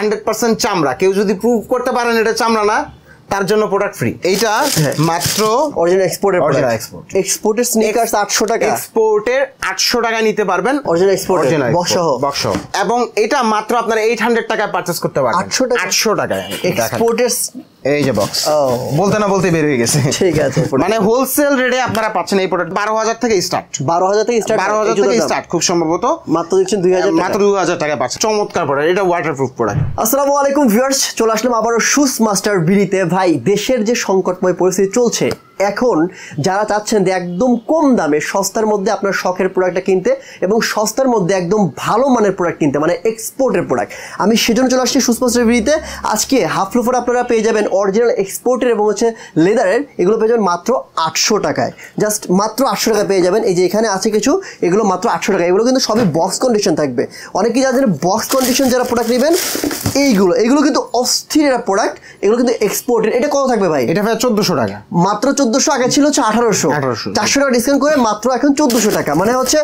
100% চামড়া, কেউ যদি প্রুভ করতে পারেন এটা চামড়া না তার জন্য প্রোডাক্ট ফ্রি। এইটা মাত্র অরিজিনাল এক্সপোর্টের এক্সপোর্টের স্নিকার্স 800 টাকা, এক্সপোর্টের 800 টাকা নিতে পারবেন অরিজিনাল এক্সপোর্টের বক্স সহ, এবং এটা মাত্র আপনারা 800 টাকায় পারচেজ করতে পারবেন। 800 টাকায় এক্সপোর্টের এই যে বক্স, বলতে না বলতে বের হয়ে গেছে। ঠিক আছে, মানে হোলসেল রেটে আপনারা পাচ্ছেন এই প্রোডাক্ট 12000 থেকে স্টার্ট, 12000 থেকে স্টার্ট খুব সম্ভবত মাত্র দিচ্ছেন 2000 মাত্র 2000 টাকায় পাচ্ছেন। চমৎকার প্রোডাক্ট, এটা ওয়াটারপ্রুফ প্রোডাক্ট। আসসালামু আলাইকুম ভিউয়ার্স, চলে আসলাম আবারো শুজ মাস্টার বিডিতে। ভাই, দেশের যে সংকটময় পরিস্থিতি চলছে, এখন যারা চাচ্ছেন যে একদম কম দামে সস্তার মধ্যে আপনার শখের প্রোডাক্টটা কিনতে এবং সস্তার মধ্যে একদম ভালো মানের প্রোডাক্ট কিনতে, মানে এক্সপোর্টের প্রোডাক্ট, আমি সেজন্য চলে আসছি শুজ মাস্টার বিডিতে। আজকে হাফ লোফার আপনারা পেয়ে যাবেন অরিজিনাল এক্সপোর্টের এবং হচ্ছে লেদারের, এগুলো পেয়ে যাবেন মাত্র 800 টাকায়, জাস্ট মাত্র 800 টাকা পেয়ে যাবেন। এই যে এখানে আছে কিছু, এগুলো মাত্র 800 টাকা। এগুলো কিন্তু সবই বক্স কন্ডিশন থাকবে। অনেকেই যাদের বক্স কন্ডিশন যারা প্রোডাক্ট নেবেন, এইগুলো কিন্তু অস্থির একটা প্রোডাক্ট, এগুলো কিন্তু এক্সপোর্টের। এটা কত থাকবে ভাই? এটা ভাই 1400 টাকা, মাত্র 1400। আগে ছিল হচ্ছে 1800, 400 টাকা ডিসকাউন্ট করে মাত্র এখন 1400 টাকা। মানে হচ্ছে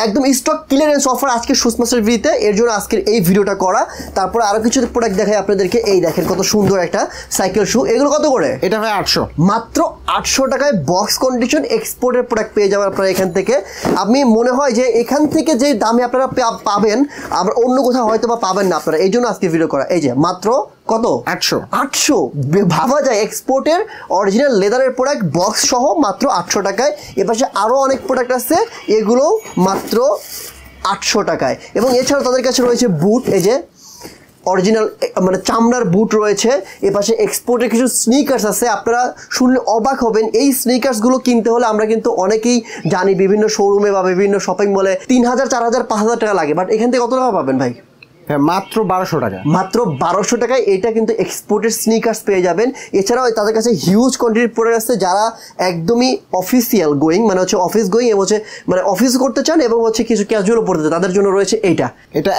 একদম স্টক ক্লিয়ারেন্স অফার আজকে শুজ মাস্টার ভিডিওতে, এর জন্য আজকের এই ভিডিওটা করা। তারপর আরো কিছু প্রোডাক্ট দেখাই আপনাদেরকে। এই দেখেন কত সুন্দর একটা সাইকেল শু, এগুলো কত করে? এটা ভাই 800, মাত্র 800 টাকায় বক্স কন্ডিশন এক্সপোর্টের প্রোডাক্ট পেয়ে যাবেন আপনারা এখান থেকে। আমি মনে হয় যে এখান থেকে যে দামে আপনারা পাবেন আবার অন্য কোথাও হয়তো বা পাবেন না আপনারা, এই জন্য আজকে ভিডিও করা। এই যে মাত্র কত? 800। ভাবা যায় এক্সপোর্টের অরিজিনাল লেদারের প্রোডাক্ট বক্স সহ মাত্র 800 টাকায়। এপাশে আরও অনেক প্রোডাক্ট আছে, এগুলো মাত্র 800 টাকায়। এবং এছাড়াও তাদের কাছে রয়েছে বুট, এই যে অরিজিনাল মানে চামড়ার বুট রয়েছে। এপাশে এক্সপোর্টের কিছু স্নিকার্স আছে, আপনারা শুনলে অবাক হবেন। এই স্নিকার্সগুলো কিনতে হলে আমরা কিন্তু অনেকেই জানি বিভিন্ন শোরুমে বা বিভিন্ন শপিং মলে 3000, 4000, 5000 টাকা লাগে, বাট এখান থেকে কত টাকা পাবেন ভাই? মাত্র 1200 টাকা, মাত্র 1200 টাকায় এটা কিন্তু এক্সপোর্টের স্নিকার্স পেয়ে যাবেন। এছাড়াও তাদের কাছে হিউজ কোয়ান্টিটির প্রোডাক্ট আছে, যারা একদমই অফিসিয়াল গোয়িং, মানে হচ্ছে অফিস গোয়িং এবং হচ্ছে মানে অফিস করতে চান এবং হচ্ছে কিছু ক্যাজুয়ালও পড়তে চান, তাদের জন্য রয়েছে এটা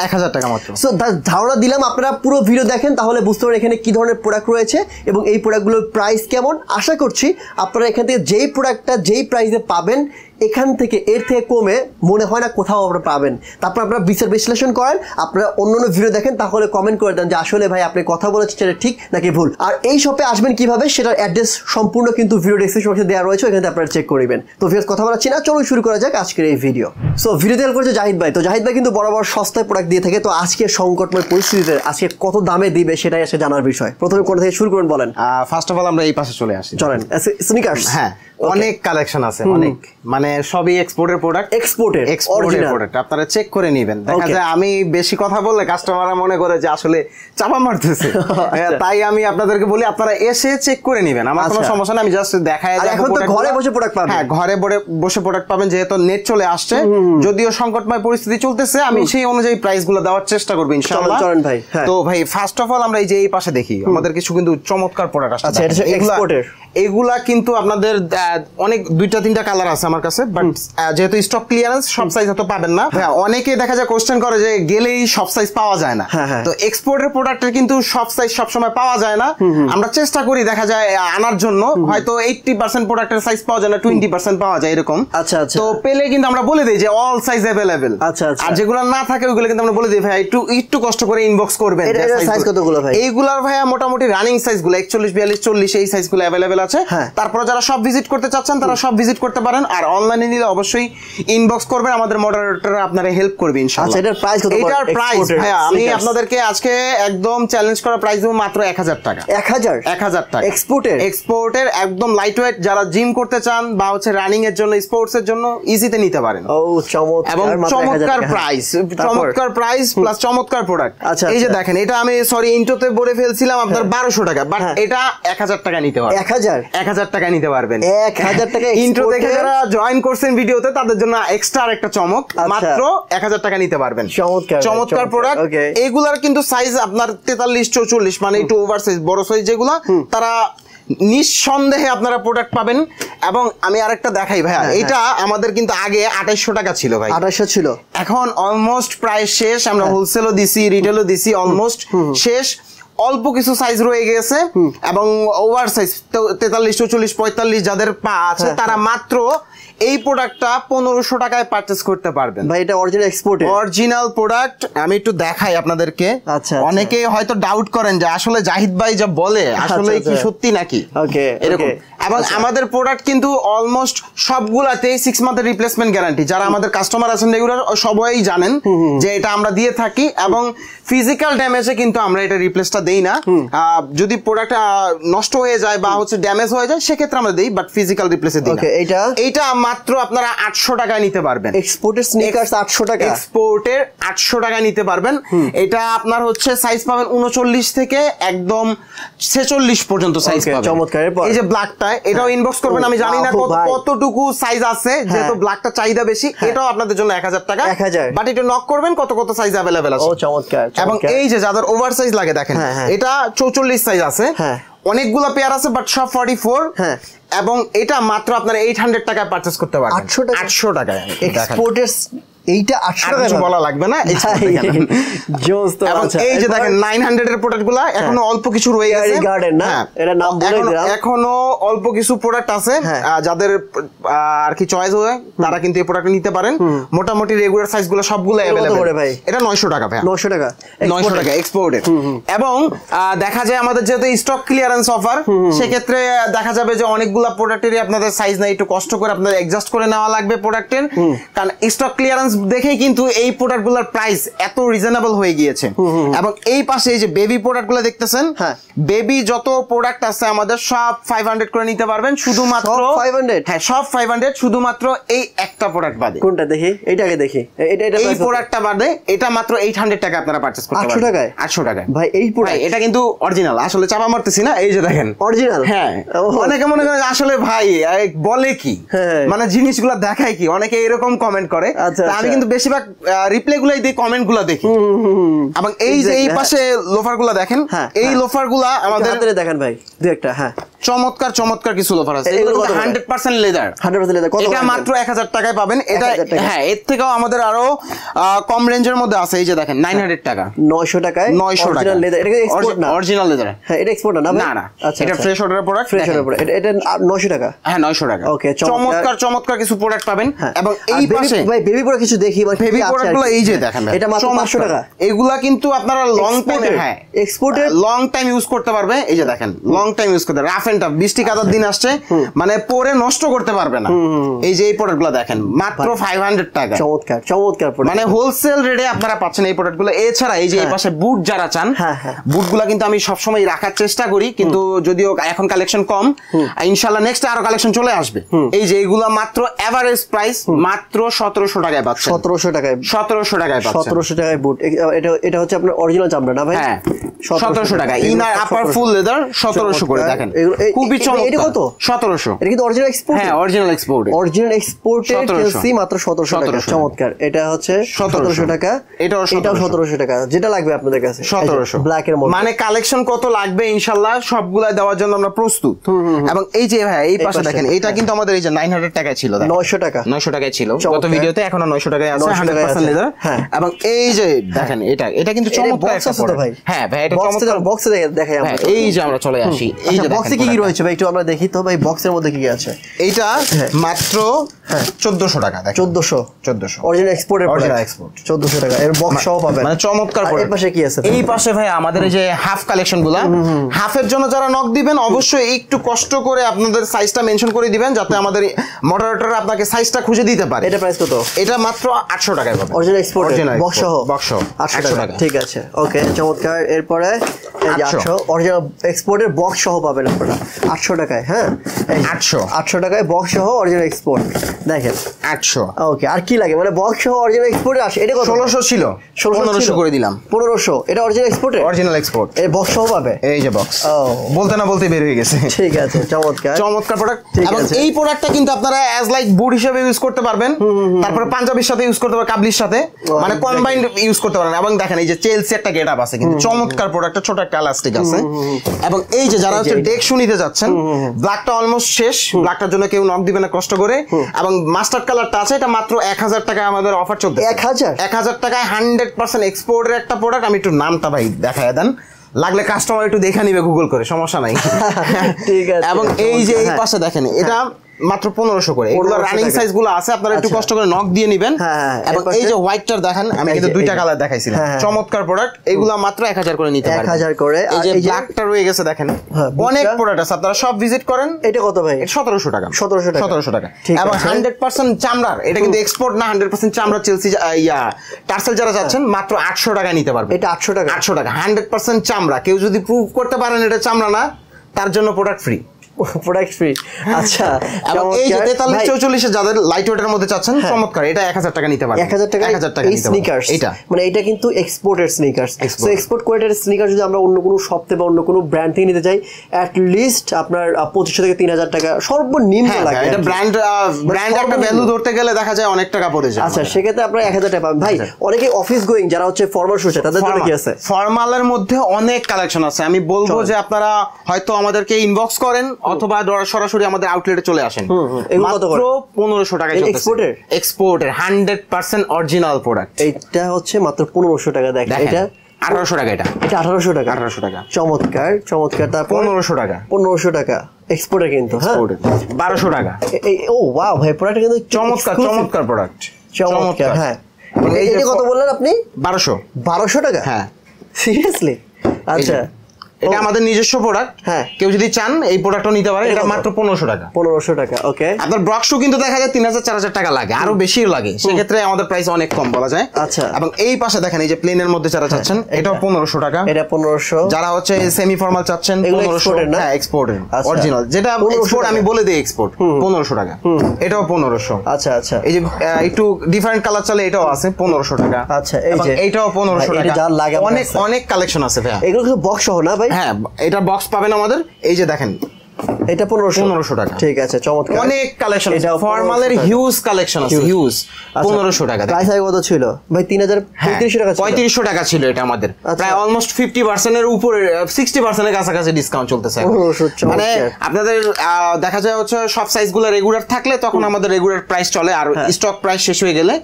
1000 টাকা মাত্র। সো ধারণা দিলাম, আপনারা পুরো ভিডিও দেখেন তাহলে বুঝতে পারেন এখানে কি ধরনের প্রোডাক্ট রয়েছে এবং এই প্রোডাক্টগুলোর প্রাইস কেমন। আশা করছি আপনারা এখান থেকে যেই প্রোডাক্টটা যেই প্রাইসে পাবেন, এখান থেকে এর থেকে কমে মনে হয় না কোথাও আপনারা পাবেন। তারপর আপনারা বিচার বিশ্লেষণ করেন, আপনারা অন্য ভিডিও দেখেন, তাহলে কমেন্ট করে দেন যে আসলে ভাই আপনি কথা বলেছেন সেটা ঠিক নাকি ভুল। আর এই শপে আসবেন কিভাবে সেটার অ্যাড্রেস সম্পূর্ণ কিন্তু ভিডিও ডেসক্রিপশন বক্সে দেওয়া রয়েছে, এখানে আপনারা চেক করবেন। তো ভিউয়ার্স কথা বলাচ্ছি না, চলুন শুরু করা যাক আজকের এই ভিডিও। সো ভিডিওতে হেল্প করেছে জাহিদ ভাই। তো জাহিদ ভাই কিন্তু বরাবর সস্তায় প্রোডাক্ট দিয়ে থাকে। তো আজকে সংকটময় পরিস্থিতিতে আজকে কত দামে দিবে সেটাই এসে জানার বিষয়। প্রথমে কোথা থেকে শুরু করুন বলেন? ফার্স্ট অফ অল আমরা এই পাশে চলে আসি, চলেন। স্নিকার্স, হ্যাঁ অনেক কালেকশন আছে, অনেক, মানে সবই এক্সপোর্টের প্রোডাক্ট, এক্সপোর্টের প্রোডাক্ট আপনারা চেক করে নেবেন। দেখা যায় আমি বেশি কথা বললে কাস্টমাররা মনে করে যে আসলে চাপা মারতেছে, তাই আমি আপনাদেরকে বলি আপনারা এসে চেক করে নেবেন, আমার কোনো সমস্যা নেই, আমি জাস্ট দেখাই। এখন তো ঘরে বসে প্রোডাক্ট পাবেন, হ্যাঁ ঘরে বসে প্রোডাক্ট পাবেন, যেহেতু নেট চলে আসছে, যদিও সংকটময় পরিস্থিতি চলতেছে, আমি সেই অনুযায়ী প্রাইস গুলো দেওয়ার চেষ্টা করব ইনশাআল্লাহ। চলেন ভাই। তো ভাই ফার্স্ট অফ অল আমরা এই যে এই পাশে দেখি, আমাদের কিছু কিন্তু চমৎকার প্রোডাক্ট আসছে। আচ্ছা, এটা এক্সপোর্টের, এগুলা কিন্তু আপনাদের অনেক 2-3টা কালার আছে আমার কাছে, বাট যেহেতু স্টক ক্লিয়ারেন্স সব সাইজ হয়তো পাবেন না। হ্যাঁ অনেকে দেখা যায় কোশ্চেন করে যে গেলেই সব সাইজ পাওয়া যায় না, তো এক্সপোর্টের প্রোডাক্টের কিন্তু সব সাইজ সব সময় পাওয়া যায় না। আমরা চেষ্টা করি দেখা যায় আনার জন্য, হয়তো 80% প্রোডাক্টের সাইজ পাওয়া যায় না, 20% পাওয়া যায় এরকম। আচ্ছা আচ্ছা। তো পেলে কিন্তু আমরা বলে দেই যে অল সাইজ अवेलेबल। আচ্ছা আচ্ছা। আর যেগুলো না থাকে ওইগুলো কিন্তু আমরা বলে দেই ভাই একটু কষ্ট করে ইনবক্স করবেন। এর সাইজ কতগুলো ভাই? এইগুলার ভাই মোটামুটি রানিং সাইজগুলো 41, 42, 40 এই সাইজগুলো अवेलेबल আছে। তারপর যারা সব ভিজিট করতে চাচ্ছেন তারা সব ভিজিট করতে পারেন, আর অনলাইনে নিলে অবশ্যই ইনবক্স করবেন, আমাদের মডারেটর আপনারা হেল্প করবে ইনশাআল্লাহ। আচ্ছা, এটার প্রাইস কত? এটার প্রাইস ভাই আমি আপনাদেরকে আজকে একদম চ্যালেঞ্জ করা প্রাইস দেব মাত্র 1000 টাকা। 1000 টাকা এক্সপোর্টের একদম লাইট ওয়েট, যারা জিম করতে চান বা হচ্ছে রানিং এর জন্য, স্পোর্টস এর জন্য ইজিতে নিতে পারেন। ও চমৎকার, এবং চমৎকার প্রাইস প্লাস চমৎকার প্রোডাক্ট। এই যে দেখেন, এটা আমি সরি ইন্ট্রোতে বলে ফেলছিলাম আপনার 1200 টাকা, বাট এটা 1000 টাকা নিতে পারবেন। 1000 টাকা নিতে পারবেন। 1000 টাকা ইন্ট্রো দেখে যারা জয়েন করছেন ভিডিওতে তাদের জন্য এক্সট্রা একটা চমক, মাত্র 1000 টাকা নিতে পারবেন। চমৎকার প্রোডাক্ট। এগুলার কিন্তু সাইজ আপনার 43, 44, মানে একটু ওভার সাইজ, বড় সাইজ যেগুলা, তারা নিঃসন্দেহে আপনারা প্রোডাক্ট পাবেন। এবং আমি আরেকটা দেখাই ভাইয়া, এটা আমাদের কিন্তু আগে 2800 টাকা ছিল ভাই, 2800 ছিল, এখন অলমোস্ট প্রায় শেষ। আমরা হোলসেলও দিছি, রিটেলও দিছি, অলমোস্ট শেষ। অল্প কিছু সাইজ রয়ে গেছে এবং ওভার সাইজ 43, 44, 45 যাদের পা আছে তারা মাত্র এই প্রোডাক্টটা 1500 টাকায় পারচেজ করতে পারবেন ভাই। এটা অরিজিনাল এক্সপোর্টেড, অরিজিনাল প্রোডাক্ট। আমি একটু দেখাই আপনাদেরকে। আচ্ছা, অনেকে হয়তো ডাউট করেন যে আসলে জাহিদ ভাই যা বলে আসলে কি সত্যি নাকি এরকম। এবং আমাদের প্রোডাক্ট কিন্তু অলমোস্ট সবগুলাতে 6 মান্থের রিপ্লেসমেন্ট গ্যারান্টি। যারা আমাদের কাস্টমার আছেন রেগুলার সবাই জানেন যে এটা আমরা দিয়ে থাকি। এবং ফিজিক্যাল ড্যামেজে কিন্তু আমরা এটা রিপ্লেসটা দেই না। যদি প্রোডাক্ট নষ্ট হয়ে যায় বা হচ্ছে ড্যামেজ হয়ে যায় সেক্ষেত্রে আমরা দেই, বাট ফিজিক্যাল রিপ্লেসে দিই না। এইটা মাত্র আপনারা 800 টাকায় নিতে পারবেন। এক্সপোর্টের স্নিকার্স 800 টাকা, এক্সপোর্টের 800 টাকায় নিতে পারবেন। এটা আপনার হচ্ছে সাইজ পাবেন 39 থেকে একদম 46 পর্যন্ত সাইজ পাবেন। চমৎকার। এই যে ব্ল্যাকটা, এটাও ইনবক্স করবেন। আমি জানি না কতটুকু সাইজ আছে, যেহেতু ব্ল্যাকটা চাহিদা বেশি। এটাও আপনাদের জন্য 1000 টাকা, বাট এটা নক করবেন কত কত সাইজ अवेलेबल আছে। ও চমৎকার। এবং এই যে যাদের ওভার সাইজ লাগে দেখেন, এটা 44 সাইজ আছে, অনেকগুলো পেয়ার আছে, বাট সব 44। এবং এটা মাত্র আপনারা 800 টাকায় পারচেজ করতে পারবেন। 800 টাকায় এক্সপোর্টের এইটা 800 টাকা বলা লাগবে না। জোস তো। এবং এই যে দেখেন 900 এর প্রোডাক্টগুলো এখনো অল্প কিছু রয়ে গেছে। গার্ডেন না, এটা নাম বলে দিলাম। এখনো অল্প কিছু প্রোডাক্ট আছে, যাদের আর কি চয়েস হয় তারা কিন্তু এই প্রোডাক্ট নিতে পারেন। মোটামুটি রেগুলার সাইজগুলো সবগুলো अवेलेबल। এটা 900 টাকা ভাই, 900 টাকা, 900 টাকা এক্সপোর্টেড। এবং দেখা যায় আমাদের যেহেতু স্টক ক্লিয়ারেন্স অফার, সেক্ষেত্রে দেখা যাবে যে অনেকগুলো প্রোডাক্টেরই আপনাদের সাইজ নাই, একটু কষ্ট করে আপনাদের অ্যাডজাস্ট করে নেওয়া লাগবে প্রোডাক্টের। কারণ স্টক ক্লিয়ারেন্স দেখেই কিন্তু এই প্রোডাক্টগুলোর প্রাইস এত রিজনেবল হয়ে গিয়েছে। এবং এই পাশে এই যে বেবি প্রোডাক্টগুলো দেখতেছেন, বেবি যত প্রোডাক্ট আছে আমাদের সব 500 করে নিতে পারবেন, শুধুমাত্র 500। হ্যাঁ, সব 500, শুধুমাত্র এই একটা প্রোডাক্ট বাদে। কোনটা দেখি? এইটাকে দেখি। এটা এই প্রোডাক্টটা বাদে এটা মাত্র 800 টাকা আপনারা পারচেজ করতে পারবেন। 800 টাকায়? 800 টাকায় ভাই। এই প্রোডাক্ট এটা কিন্তু অরিজিনাল, আসলে চাপা মারতেছি না। এই যে দেখেন অরিজিনাল। হ্যাঁ, অনেকে মনে করে আসলে ভাই বলে কি, মানে জিনিসগুলো দেখায় কি, অনেকে এরকম কমেন্ট করে। আমি কিন্তু বেশিরভাগ রিপ্লাই গুলাই দিই, কমেন্ট গুলা দেখি। এবং এই যে এই পাশে লোফার গুলা দেখেন, এই লোফার গুলা আমাদের দেখেন ভাই দুই একটা। হ্যাঁ, চমৎকার চমৎকার কিছু লোফার আছে। এগুলো 100% লেদার, 100% লেদার। এটা মাত্র 1000 টাকায় পাবেন। এটা হ্যাঁ, এর থেকেও আমাদের আরো কম রেঞ্জের মধ্যে আছে। এই যে দেখেন 900 টাকা, 900 টাকায় 900 টাকা লেদার। এটা এক্সপোর্ট না, অরিজিনাল লেদার। হ্যাঁ, এটা এক্সপোর্ট না। না না, এটা ফ্রেশ অর্ডারের প্রোডাক্ট, ফ্রেশ অর্ডার প্রোডাক্ট। এটা 900 টাকা। হ্যাঁ, 900 টাকা। ওকে, চমৎকার চমৎকার কিছু প্রোডাক্ট পাবেন। এবং এই পাশে ভাই বেবি প্রোডাক্ট কিছু দেখি। বেবি প্রোডাক্টগুলো এই যে দেখেন, এটা মাত্র 500 টাকা। এগুলা কিন্তু আপনারা লং টাইম, হ্যাঁ এক্সপোর্টের লং টাইম ইউজ করতে পারবে। এই যে দেখেন লং টাইম ইউজ করতে, রাফ এন্ড টাফ, বৃষ্টি কাদার দিন আসছে, মানে পরে নষ্ট করতে পারবে না। এই যে এই প্রোডাক্টগুলো দেখেন মাত্র 500 টাকা। চমৎকার চমৎকার প্রোডাক্ট, মানে হোলসেল রেটে আপনারা পাচ্ছেন এই প্রোডাক্টগুলো। এছাড়া এই যে এই পাশে বুট যারা চান, বুটগুলা কিন্তু আমি সবসময় রাখার চেষ্টা করি, কিন্তু যদিও এখন কালেকশন কম, ইনশাআল্লাহ নেক্সট আরো কালেকশন চলে আসবে। এই যে এইগুলা মাত্র এভারেজ প্রাইস মাত্র 1700 টাকায় পাচ্ছেন। 1700 টাকায়, 1700 টাকায় পাচ্ছেন। 1700 টাকায় বুট। এটা হচ্ছে আপনার অরিজিনাল চামড়া না ভাই? হ্যাঁ, 1700 টাকা। ইনার আপার ফুল লেদার 1700 করে দেখেন, খুবই চমৎকার। এটা কত? 1700। এটা কিন্তু অরিজিনাল এক্সপোর্ট। হ্যাঁ, অরিজিনাল এক্সপোর্ট। অরিজিনাল এক্সপোর্টের কেসি মাত্র 1700 টাকা। চমৎকার। এটা হচ্ছে 1700 টাকা, এটাও 1700 টাকা। যেটা লাগবে আপনাদের কাছে 1700 ব্ল্যাক এর মধ্যে। মানে কালেকশন কত লাগবে ইনশাআল্লাহ সবগুলা দেওয়ার জন্য আমরা প্রস্তুত। এবং এই যে ভাই এই পাশে দেখেন, এটা কিন্তু আমাদের এই যে 900 টাকায় ছিল, 900 টাকা, 900 টাকায় ছিল গত ভিডিওতে, এখনো 900 টাকায় আছে, 100% লেদার। এবং এই যে দেখেন এটা কিন্তু চমৎকার একটা প্রোডাক্ট ভাই। হ্যাঁ ভাই, এটা চমৎকার। বক্সে দেখাই আমরা। এই যে আমরা চলে আসি, এই যে বক্সে কি কি রয়েছে ভাই একটু আমরা দেখি তো ভাই। বক্সের মধ্যে কি কি আছে? এইটা মাত্র 1400 টাকা। 1400 অরিজিনাল এক্সপোর্টের, অরিজিনাল এক্সপোর্ট 1400 টাকা। এর বক্স সহ পাবেন, মানে চমৎকার। এই পাশে কি আছে? এই পাশে ভাই আমাদের এই যে হাফ কালেকশনগুলো, হাফের জন্য যারা নক দিবেন অবশ্যই একটু কষ্ট করে আপনাদের সাইজটা মেনশন করে দিবেন, যাতে আমাদের মডারেটর আপনাকে সাইজটা খুঁজে দিতে পারে। এটা প্রাইস কত? এটা মাত্র 800 টাকায় পাবেন, অরিজিনাল এক্সপোর্ট, বক্স সহ। 800 টাকা। ঠিক আছে, ওকে, চমৎকার। এরপরে এই যে 800 অরিজিনাল এক্সপোর্টের বক্স সহ পাবেন আপনারা 800 টাকায়। হ্যাঁ, 800 টাকায় বক্স সহ অরিজিনাল এক্সপোর্ট দেখেন 800। ওকে, আর কি লাগে? মানে বক্স সহ অরিজিনাল এক্সপোর্ট আসে। এটা কত? 1600 ছিল, 1500 করে দিলাম। 1500। এটা অরিজিনাল এক্সপোর্ট, অরিজিনাল এক্সপোর্ট। এই বক্স সহ পাবে। এই যে বক্স, বলতে না বলতে বের হয়ে গেছে। ঠিক আছে, চমৎকার চমৎকার প্রোডাক্ট। এবং এই প্রোডাক্টটা কিন্তু আপনারা অ্যাজ লাইক বুট হিসেবে ইউজ করতে পারবেন, তারপরে পাঞ্জাবির সাথে ইউজ করতে পারবেন, কাবলির সাথে, মানে কম্বাইন্ড ইউজ করতে পারেন। এবং দেখেন এই যে চেলসি একটা গেটআপ আছে, কিন্তু চমৎকার প্রোডাক্টটা, ছোট একটা ইলাস্টিক আছে। এবং এই যে যারা হচ্ছে ডেক শু নিতে যাচ্ছেন, ব্ল্যাকটা অলমোস্ট শেষ, ব্ল্যাকটার জন্য কেউ নক দিবে না কষ্ট করে। এবং মাস্টার্ড কালারটা আছে, এটা মাত্র 1000 টাকায় আমাদের অফার চলছে। 1000 টাকায় 100% এক্সপোর্টের একটা প্রোডাক্ট। আমি একটু নামটা ভাই দেখায় দেন, লাগলে কাস্টমার একটু দেখে নিবে গুগল করে, সমস্যা নাই। ঠিক আছে। এবং এই যে এই পাশে দেখেন, এটা মাত্র 1500 করে। এগুলো রানিং সাইজ গুলো আছে, আপনারা একটু কষ্ট করে নক দিয়ে নেবেন। এবং এই যে হোয়াইটটার দেখেন, আমি কিন্তু দুইটা কালার দেখাইছিলাম, চমৎকার প্রোডাক্ট। এগুলো মাত্র 1000 করে নিতে পারবেন, 1000 করে। এই যে ব্ল্যাকটা রয়ে গেছে দেখেন, অনেক প্রোডাক্ট আছে, আপনারা সব ভিজিট করেন। এটা কত ভাই? 1700 টাকা। 1700 টাকা। এবং 100% চামড়ার, এটা কিন্তু এক্সপোর্ট না, 100% চামড়া। চেলসি টার্সেল যারা যাচ্ছেন মাত্র 800 টাকা নিতে পারবেন। এটা 800 টাকা। 800 টাকা 100% চামড়া। কেউ যদি প্রুভ করতে পারেন এটা চামড়া না, তার জন্য প্রোডাক্ট ফ্রি। Product free. আচ্ছা, এবং এই যে 43 44 যাদের লাইট ওয়েটের মধ্যে চাচ্ছেন, চমৎকার, এটা 1000 টাকা নিতে পারবেন। 1000 টাকা এই স্নিকার্স, এটা মানে এটা কিন্তু এক্সপোর্টেড স্নিকার্স। সো এক্সপোর্ট কোয়ালিটির স্নিকার যদি আমরা অন্য কোনো শপ থেকে বা অন্য কোনো ব্র্যান্ড থেকে নিতে চাই, অ্যাট লিস্ট আপনার 2500 থেকে 3000 টাকা সর্বনিম্ন লাগে। এটা ব্র্যান্ড একটা ভ্যালু ধরতে গেলে দেখা যায় অনেক টাকা পড়ে যায়। আচ্ছা, সেক্ষেত্রে আপনারা 1000 টাকা পাবেন। ভাই অনেকে অফিস গোয়িং যারা হচ্ছে ফর্মাল শুজ, তাদের জন্য কি আছে? ফর্মালের মধ্যে অনেক কালেকশন আছে। আমি বলবো যে আপনারা হয়তো আমাদেরকে ইনবক্স করেন অথবা সরাসরি আমাদের আউটলেটে চলে আসেন। মাত্র 1500 টাকায় চলতেছে। এক্সপোর্টের 100% অরিজিনাল প্রোডাক্ট। এটা হচ্ছে মাত্র 1500 টাকা। দেখেন এটা 1800 টাকা। এটা 1800 টাকা। 1800 টাকা। চমৎকার চমৎকার। তারপর 1500 টাকা। 1500 টাকা এক্সপোর্টার কিন্তু। হ্যাঁ, 1200 টাকা। ও ওয়াও ভাই, প্রোডাক্ট কিন্তু চমৎকার প্রোডাক্ট। চমৎকার। হ্যাঁ, এটা কত বললেন আপনি? 1200 টাকা। হ্যাঁ, সিরিয়াসলি? আচ্ছা, এটা আমাদের নিজস্ব প্রোডাক্ট। হ্যাঁ, কেউ যদি চান এই প্রোডাক্টও নিতে পারে। এটা মাত্র 1500 টাকা। 1500 টাকা। ওকে। আপনার ব্রক শু কিন্তু দেখা যায় 3000 4000 টাকা লাগে, আরো বেশিও লাগে। সেক্ষেত্রে আমাদের প্রাইস অনেক কম বলা যায়। আচ্ছা, এবং এই পাশে দেখেন, এই যে প্লেনের মধ্যে যারা চাচ্ছেন, এটাও 1500 টাকা। এটা 1500। যারা হচ্ছে সেমি ফর্মাল চাচ্ছেন 1500। হ্যাঁ, এক্সপোর্টের অরিজিনাল যেটা এক্সপোর্ট, আমি বলে দিই এক্সপোর্ট 1500 টাকা। এটাও 1500। আচ্ছা আচ্ছা। এই যে একটু ডিফারেন্ট কালার চলে, এটাও আছে 1500 টাকা। আচ্ছা, এই যে এটাও 1500 টাকা। অনেক কালেকশন আছে ভাই। এগুলো কি বক্স সহ না ভাই? হ্যাঁ, এটা বক্স পাবেন আমাদের। এই যে দেখেন, এটা 1500 টাকা। ঠিক আছে, চমৎকার। অনেক কালেকশন আছে, ফর্মালের হিউজ কালেকশন আছে, হিউজ। 1500 টাকা। প্রাইস আগে কত ছিল ভাই? 3035 টাকা। 3500 টাকা ছিল এটা আমাদের। প্রায় অলমোস্ট 50% এর উপরে, 60% এর কাছাকাছি ডিসকাউন্ট চলতেছে। মানে আপনাদের দেখা যায় হচ্ছে সব সাইজগুলো রেগুলার থাকলে তখন আমাদের রেগুলার প্রাইস চলে, আর স্টক প্রাইস শেষ হয়ে গেলে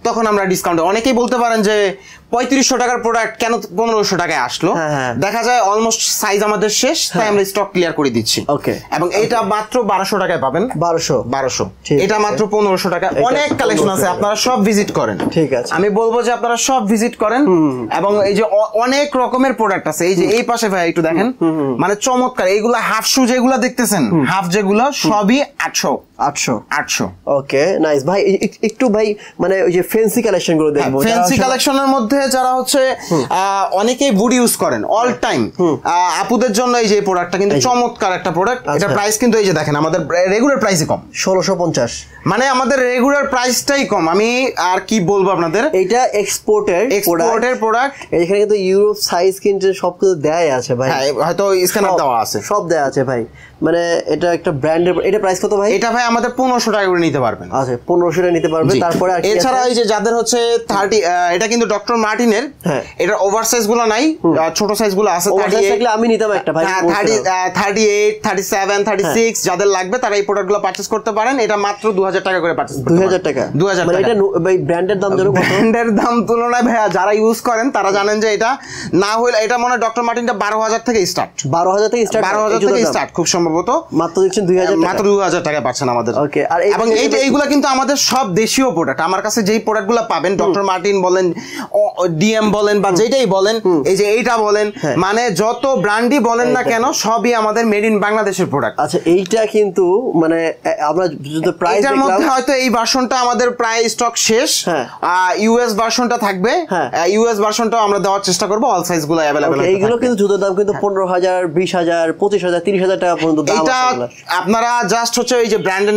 তখন আমরা ডিসকাউন্ট। অনেকেই বলতে পারেন যে 3500 টাকার প্রোডাক্ট কেন 1500 টাকায় আসলো। দেখা যায় অলমোস্ট সাইজ আমাদের শেষ, তাই আমরা স্টক ক্লিয়ার করে দিচ্ছি। ওকে। এবং এটা মাত্র 1200 টাকায় পাবেন। 1200। এটা মাত্র 1500 টাকা। অনেক কালেকশন আছে, আপনারা সব ভিজিট করেন। ঠিক আছে, আমি বলবো যে আপনারা সব ভিজিট করেন। এবং এই যে অনেক রকমের প্রোডাক্ট আছে। এই যে এই পাশে ভাই একটু দেখেন, মানে চমৎকার। এইগুলা হাফ শু যেগুলা দেখতেছেন, হাফ যেগুলো সবই 800। ওকে, নাইস ভাই। একটু ভাই মানে ওই যে ফ্যান্সি কালেকশন গুলো দেখবো। ফ্যান্সি কালেকশনের মধ্যে যারা হচ্ছে অনেকেই বুট ইউজ করেন অল টাইম, আপুদের জন্য এই যে প্রোডাক্টটা কিন্তু চমৎকার একটা প্রোডাক্ট। এটা প্রাইস কিন্তু এই যে দেখেন, আমাদের রেগুলার প্রাইসই কম, 1650। মানে আমাদের রেগুলার প্রাইসটাই কম। আমি আর কি বলবো আপনাদের, এটা এক্সপোর্টের প্রোডাক্ট। এখানে কিন্তু ইউরোপ সাইজ কিন্তু সবকিছু দেয়াই আছে ভাই। হ্যাঁ, হয়তো স্ক্যানার দেওয়া আছে, সব দেয়া আছে ভাই। মানে এটা একটা ব্র্যান্ডের। এটা প্রাইস কত ভাই? এটা ভাই আমাদের 1500 টাকা করে নিতে পারবেন। আচ্ছা, 1500 টাকা নিতে পারবেন। তারপরে এছাড়া এই যে যাদের হচ্ছে 30, এটা কিন্তু ডক্টর মার্টিনের, এটা ওভার সাইজ গুলো নাই, ছোট সাইজ গুলো আছে। 38 আমি নিতাম একটা ভাই। 38, 37, 36 যাদের লাগবে তারা এই প্রোডাক্টগুলো পারচেজ করতে পারেন। এটা মাত্র 2000 টাকা করে পারচেজ করতে পারেন। 2000 টাকা। 2000 মানে টাকা। এটা ভাই ব্র্যান্ডের দাম ধরো কত? ব্র্যান্ডের দাম তুলনায় ভাইয়া যারা ইউজ করেন তারা জানেন যে এটা না হইলে, এটা মনে হয় ডক্টর মার্টিনটা 12000 থেকে স্টার্ট। 12000 থেকে স্টার্ট। 12000 থেকে স্টার্ট খুব সম্ভবত। মাত্র দিচ্ছেন 2000 টাকা। মাত্র 2000 টাকা পাচ্ছেন আমাদের। ওকে। আর এবং এইগুলা কিন্তু আমাদের সব দেশীয় প্রোডাক্ট। আমার কাছে যেই প্রোডাক্টগুলো পাবেন, ডক্টর মার্টিন বলেন, ডিএম বলেন, বা যেটাই বলেন, এই যে এইটা বলেন, মানে যত ব্র্যান্ডই বলেন না কেন সবই আমাদের মেড ইন বাংলাদেশের প্রোডাক্ট। আচ্ছা, এইটা কিন্তু মানে আমরা যদি প্রাইস এটার মধ্যে হয়তো এই ভার্সনটা আমাদের প্রায় স্টক শেষ। ইউএস ভার্সনটা থাকবে, ইউএস ভার্সনটাও আমরা দেওয়ার চেষ্টা করব। অল সাইজগুলো अवेलेबल আছে। এইগুলো কিন্তু জুতোর দাম কিন্তু 15000, 20000, 25000, 30000 টাকা পর্যন্ত দাম আছে। এটা আপনারা জাস্ট হচ্ছে এই যে ব্র্যান্ডের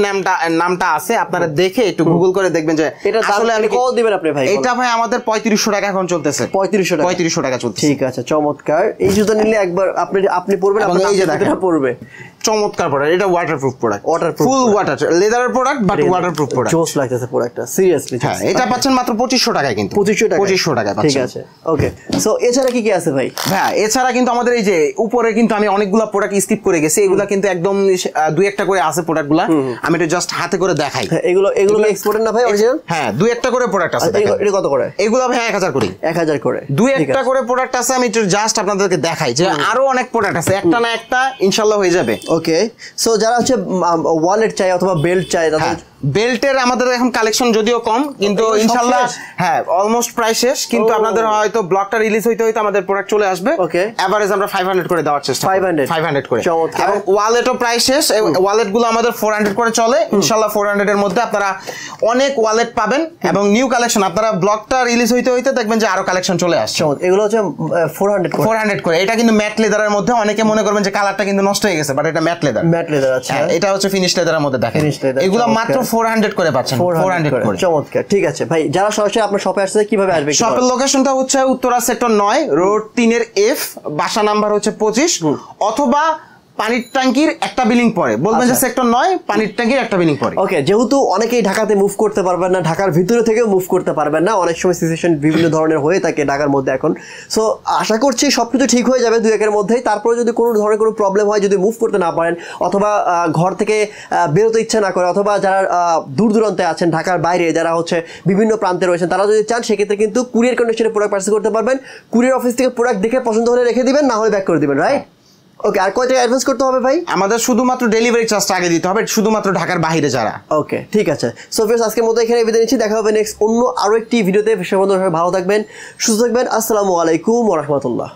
নামটা আছে, আপনারা দেখে একটু গুগল করে দেখবেন যে এটা আসলে আমি কত দিবেন আপনি ভাই? এটা ভাই আমাদের 3500 টাকা এখন চলতেছে। 3500 টাকা চলতেছে। ঠিক আছে, চমৎকার। এই জুতো নিলে একবার আপনি পরবেন, এবং এই যে দেখেন পরবে চমৎকার প্রোডাক্ট। এটা ওয়াটারপ্রুফ প্রোডাক্ট, ফুল ওয়াটার লেদারের প্রোডাক্ট, বাট ওয়াটারপ্রুফ প্রোডাক্ট। জোস লাগতেছে প্রোডাক্টটা, সিরিয়াসলি। হ্যাঁ, এটা পাচ্ছেন মাত্র 2500 টাকায় কিন্তু। 2500 টাকা পাচ্ছেন। ঠিক আছে, ওকে। সো এছাড়া কি কি আছে ভাই? হ্যাঁ, এছাড়া কিন্তু আমাদের এই যে উপরে কিন্তু আমি অনেকগুলো প্রোডাক্ট স্কিপ করে গেছি। এগুলা কিন্তু একদম দুই একটা করে আছে প্রোডাক্টগুলো, আমি এটা জাস্ট হাতে করে দেখাই। এগুলো এক্সপোর্টের না ভাই, অরিজিনাল? হ্যাঁ, দুই একটা করে প্রোডাক্ট আছে। এটা কত করে? এগুলো ভাই 1000 করে। 1000 করে। দুই একটা করে প্রোডাক্ট আছে, আমি একটু জাস্ট আপনাদেরকে দেখাই যে আরো অনেক প্রোডাক্ট আছে। একটা না একটা ইনশাআল্লাহ হয়ে যাবে। ওকে, সো যারা হচ্ছে ওয়ালেট চাই অথবা বেল্ট চাই তাদের বেল্টের আমাদের এখন কালেকশন যদিও কম, কিন্তু ইনশাআল্লাহ হ্যাঁ অলমোস্ট প্রায় শেষ, কিন্তু আপনাদের হয়তো ব্লগটা রিলিজ হইতে হইতে আমাদের প্রোডাক্ট চলে আসবে। ওকে, এভারেজ আমরা 500 করে দেওয়ার চেষ্টা 500 করে। চমৎকার। এবং ওয়ালেটও প্রায় শেষ, ওয়ালেট গুলো আমাদের 400 করে চলে। ইনশাআল্লাহ 400 এর মধ্যে আপনারা অনেক ওয়ালেট পাবেন এবং নিউ কালেকশন আপনারা ব্লগটা রিলিজ হইতে হইতে দেখবেন যে আরো কালেকশন চলে আসছে। এগুলো হচ্ছে 400 করে। এটা কিন্তু ম্যাট লেদারের মধ্যে, অনেকে মনে করবেন যে কালারটা কিন্তু নষ্ট হয়ে গেছে, বাট এটা ম্যাট লেদার। আচ্ছা, এটা হচ্ছে ফিনিশ লেদারের মধ্যে দেখেন। এগুলো মাত্র 400 করে পাচ্ছেন। 400 করে। চমৎকার। ঠিক আছে ভাই, যারা সরাসরি আপনার শপে আসছে কিভাবে আসবে? শপের লোকেশনটা হচ্ছে উত্তরা সেক্টর 9 রোড 3 এর F, বাসা নাম্বার হচ্ছে 25, অথবা পানির ট্যাঙ্কির একটা বিল্ডিং পরে বলবেন যে সেক্টর 9 পানির ট্যাঙ্কির একটা বিল্ডিং পরে। ওকে, যেহেতু অনেকেই ঢাকাতে মুভ করতে পারবেন না, ঢাকার ভিতরে থেকেও মুভ করতে পারবেন না, অনেক সময় সিচুয়েশন বিভিন্ন ধরনের হয়ে থাকে ঢাকার মধ্যে এখন। সো আশা করছি সবকিছু ঠিক হয়ে যাবে 2-1 মধ্যেই। তারপরে যদি কোনো ধরনের কোনো প্রবলেম হয়, যদি মুভ করতে না পারেন অথবা ঘর থেকে বেরোতে ইচ্ছা না করে, অথবা যারা দূর দূরান্তে আছেন ঢাকার বাইরে, যারা হচ্ছে বিভিন্ন প্রান্তে রয়েছেন, তারা যদি চান সেক্ষেত্রে কিন্তু কুরিয়ার কন্ডিশনে প্রোডাক্ট পার্সেল করতে পারবেন। কুরিয়ার অফিস থেকে প্রোডাক্ট দেখে পছন্দ হলে রেখে দিবেন, না হলে ব্যাক করে দিবেন, রাইট? ওকে, আর কয় টাকা অ্যাডভান্স করতে হবে ভাই? আমাদের শুধুমাত্র ডেলিভারি চার্জটা আগে দিতে হবে, শুধুমাত্র ঢাকার বাইরে যারা। ওকে, ঠিক আছে। সো ভিউয়ার্স, আজকের মতো এখানে বিদায় নিচ্ছি। দেখা হবে নেক্সট অন্য আরো একটি ভিডিওতে। সে পর্যন্ত ভালো থাকবেন, সুস্থ থাকবেন। আসসালামু আলাইকুম ওয়া রাহমাতুল্লাহ।